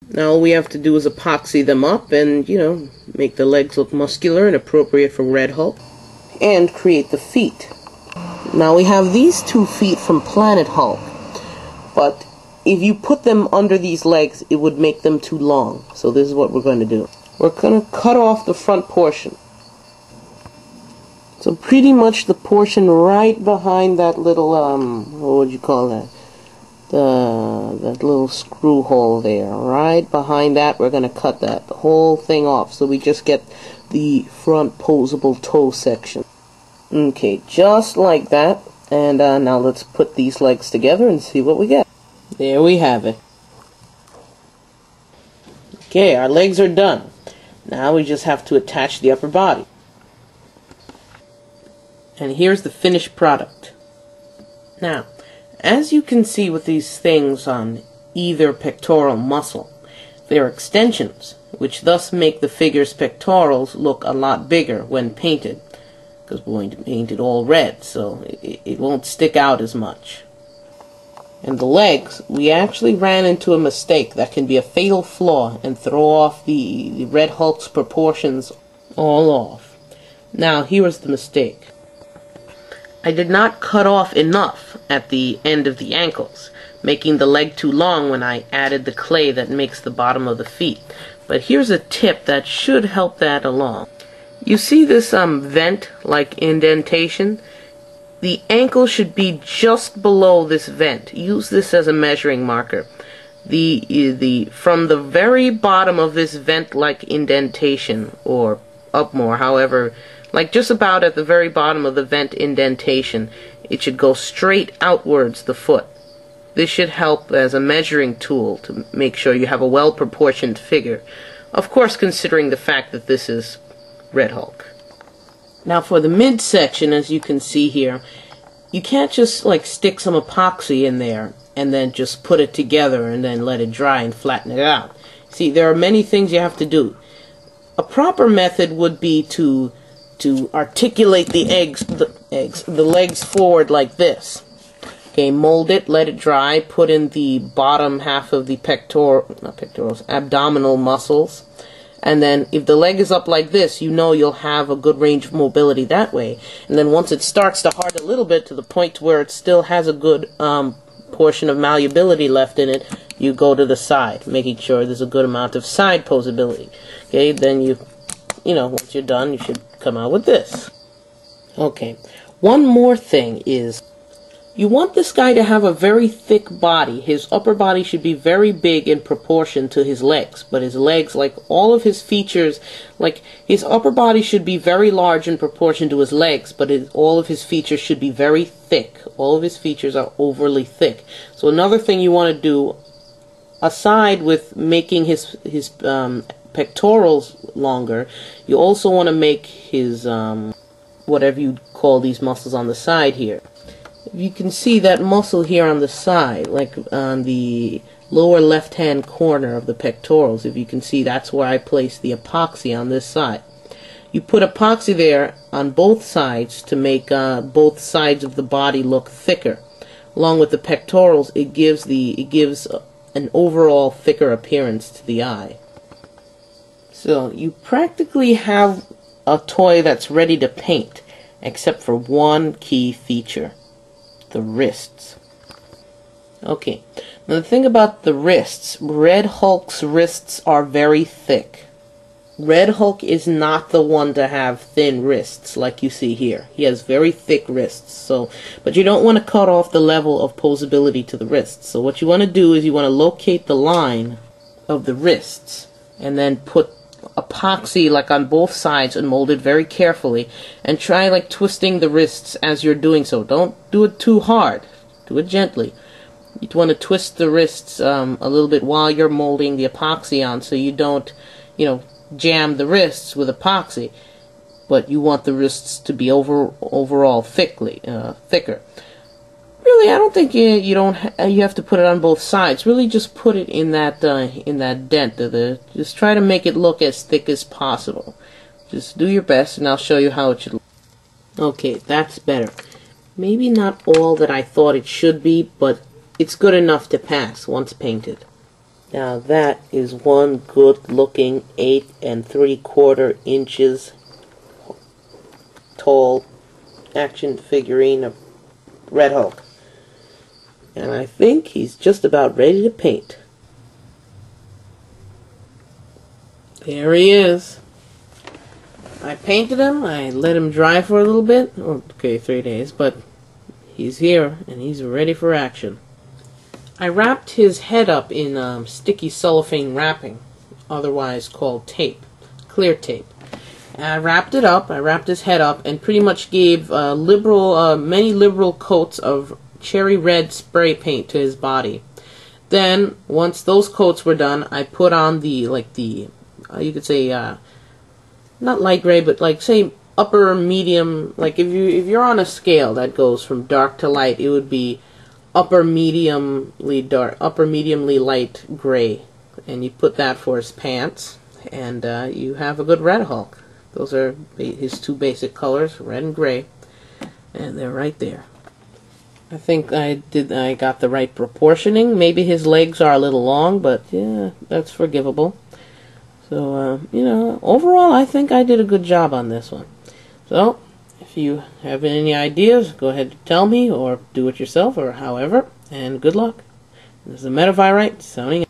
Now all we have to do is epoxy them up and, make the legs look muscular and appropriate for Red Hulk, and create the feet. Now we have these 2 feet from Planet Hulk, but if you put them under these legs, it would make them too long. So this is what we're going to do. We're going to cut off the front portion. So pretty much the portion right behind that little, what would you call that? That little screw hole there. Right behind that, we're going to cut the whole thing off. So we just get the front posable toe section. Okay, just like that. And now let's put these legs together and see what we get. There we have it. Okay, our legs are done. Now we just have to attach the upper body. And here's the finished product. Now, as you can see with these things on either pectoral muscle, they're extensions, which thus make the figure's pectorals look a lot bigger when painted, because we're going to paint it all red, so it won't stick out as much. And the legs, we actually ran into a mistake that can be a fatal flaw and throw off the Red Hulk's proportions all off. Now, here was the mistake. I did not cut off enough at the end of the ankles, making the leg too long when I added the clay that makes the bottom of the feet. But here's a tip that should help that along. You see this vent-like indentation? The ankle should be just below this vent. Use this as a measuring marker. From the very bottom of this vent-like indentation, or up more, however, like just about at the very bottom of the vent indentation, it should go straight outwards the foot. This should help as a measuring tool to make sure you have a well-proportioned figure. Of course, considering the fact that this is Red Hulk. Now for the midsection, as you can see here, you can't just like stick some epoxy in there and then just put it together and then let it dry and flatten it out. See, there are many things you have to do. A proper method would be to articulate the legs forward like this. Okay, mold it, let it dry, put in the bottom half of the abdominal muscles. And then if the leg is up like this, you'll have a good range of mobility that way. And then once it starts to harden a little bit to the point where it still has a good portion of malleability left in it, you go to the side, making sure there's a good amount of side posability. Okay, then once you're done, you should come out with this. Okay, one more thing is, you want this guy to have a very thick body. His upper body should be very big in proportion to his legs. But his legs, like all of his features, like his upper body should be very large in proportion to his legs, but all of his features should be very thick. All of his features are overly thick. So another thing you want to do, aside with making his pectorals longer, you also want to make his, whatever you call these muscles on the side here. You can see that muscle here on the side, like on the lower left-hand corner of the pectorals. If you can see, that's where I placed the epoxy on this side. You put epoxy there on both sides to make both sides of the body look thicker. Along with the pectorals, it gives an overall thicker appearance to the eye. So you practically have a toy that's ready to paint, except for one key feature. The wrists. Okay, now the thing about the wrists, Red Hulk's wrists are very thick. Red Hulk is not the one to have thin wrists like you see here. He has very thick wrists, but you don't want to cut off the level of posability to the wrists. So what you want to do is you want to locate the line of the wrists and then put epoxy like on both sides and mold it very carefully, and try like twisting the wrists as you're doing so. Don't do it too hard, do it gently. You want to twist the wrists a little bit while you're molding the epoxy on, so you don't jam the wrists with epoxy, but you want the wrists to be overall thicker. Really, I don't think you have to put it on both sides. Really, just put it in that dent. Just try to make it look as thick as possible. Just do your best, and I'll show you how it should look. Okay, that's better. Maybe not all that I thought it should be, but it's good enough to pass once painted. Now that is one good looking 8 3/4 inches tall action figurine of Red Hulk. And I think he's just about ready to paint. There he is. I painted him, I let him dry for a little bit, okay, 3 days, but he's here and he's ready for action. I wrapped his head up in sticky cellophane wrapping, otherwise called tape, clear tape. And I wrapped it up, I wrapped his head up, and pretty much gave many liberal coats of cherry red spray paint to his body. Then, once those coats were done, I put on you could say, not light gray, but like, say, upper medium, like if you're on a scale that goes from dark to light, it would be upper mediumly dark, upper mediumly light gray. And you put that for his pants, and you have a good Red Hulk. Those are his two basic colors, red and gray, and they're right there. I think I got the right proportioning. Maybe his legs are a little long, but yeah, that's forgivable. So, you know, overall, I think I did a good job on this one. So, if you have any ideas, go ahead and tell me, or do it yourself, or however, and good luck. This is the Metavirite, signing out.